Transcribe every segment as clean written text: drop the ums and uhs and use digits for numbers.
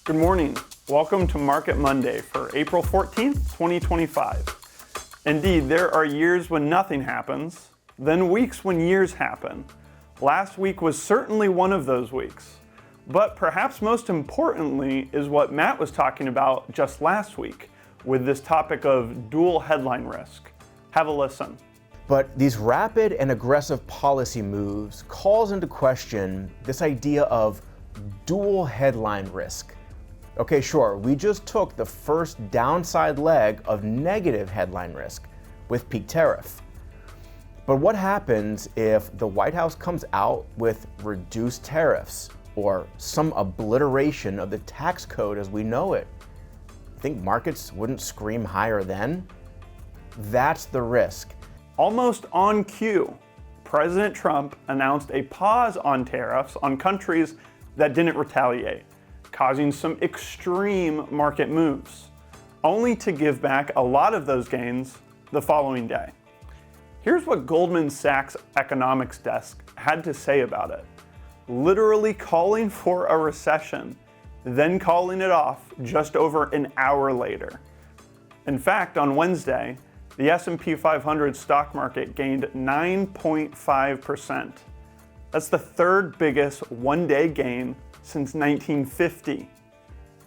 Good morning. Welcome to Market Monday for April 14th, 2025. Indeed, there are years when nothing happens, then weeks when years happen. Last week was certainly one of those weeks. But perhaps most importantly is what Matt was talking about just last week with this topic of dual headline risk. Have a listen. But these rapid and aggressive policy moves calls into question this idea of dual headline risk. Okay, sure, we just took the first downside leg of negative headline risk with peak tariff. But what happens if the White House comes out with reduced tariffs or some obliteration of the tax code as we know it? Think markets wouldn't scream higher then? That's the risk. Almost on cue, President Trump announced a pause on tariffs on countries that didn't retaliate, causing some extreme market moves, only to give back a lot of those gains the following day. Here's what Goldman Sachs economics desk had to say about it, literally calling for a recession, then calling it off just over an hour later. In fact, on Wednesday, the S&P 500 stock market gained 9.5%. That's the third biggest one-day gain since 1950.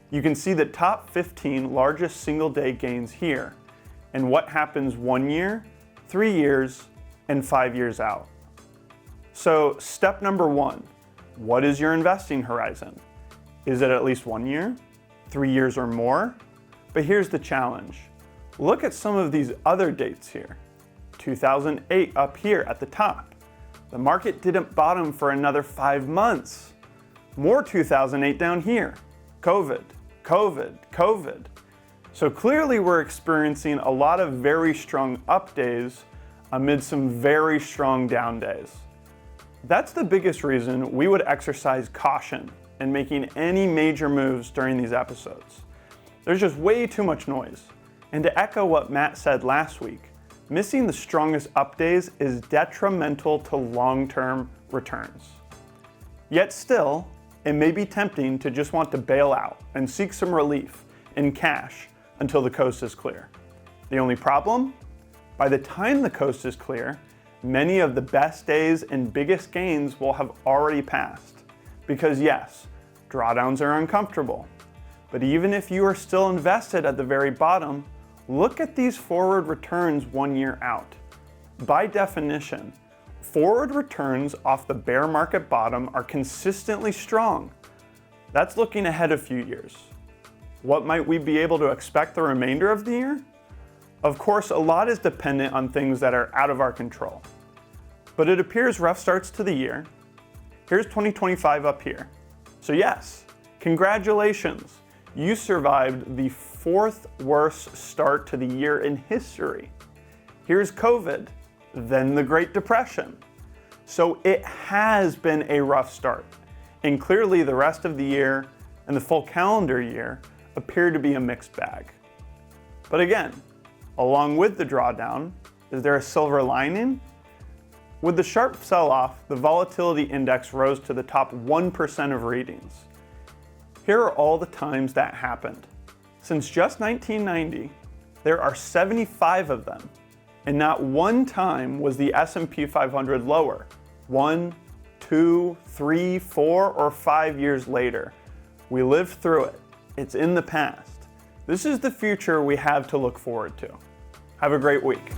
You can see the top 15 largest single-day gains here, and what happens 1 year, 3 years, and 5 years out. So step number one, what is your investing horizon? Is it at least 1 year, 3 years or more? But here's the challenge. Look at some of these other dates here. 2008 up here at the top. The market didn't bottom for another 5 months. More 2008 down here. COVID. So clearly we're experiencing a lot of very strong up days amid some very strong down days. That's the biggest reason we would exercise caution in making any major moves during these episodes. There's just way too much noise. And to echo what Matt said last week, missing the strongest up days is detrimental to long-term returns. Yet still, it may be tempting to just want to bail out and seek some relief in cash until the coast is clear. The only problem? By the time the coast is clear, many of the best days and biggest gains will have already passed. Because yes, drawdowns are uncomfortable. But even if you are still invested at the very bottom, look at these forward returns 1 year out. By definition, forward returns off the bear market bottom are consistently strong. That's looking ahead a few years. What might we be able to expect the remainder of the year? Of course, a lot is dependent on things that are out of our control. But it appears rough starts to the year. Here's 2025 up here. So yes, congratulations. You survived the 4th worst start to the year in history. Here's COVID, then the Great Depression. So it has been a rough start, and clearly the rest of the year and the full calendar year appear to be a mixed bag. But again, along with the drawdown, is there a silver lining? With the sharp sell-off, the volatility index rose to the top 1% of readings. Here are all the times that happened. Since just 1990, there are 75 of them, and not one time was the S&P 500 lower. 1, 2, 3, 4, or 5 years later. We lived through it. It's in the past. This is the future we have to look forward to. Have a great week.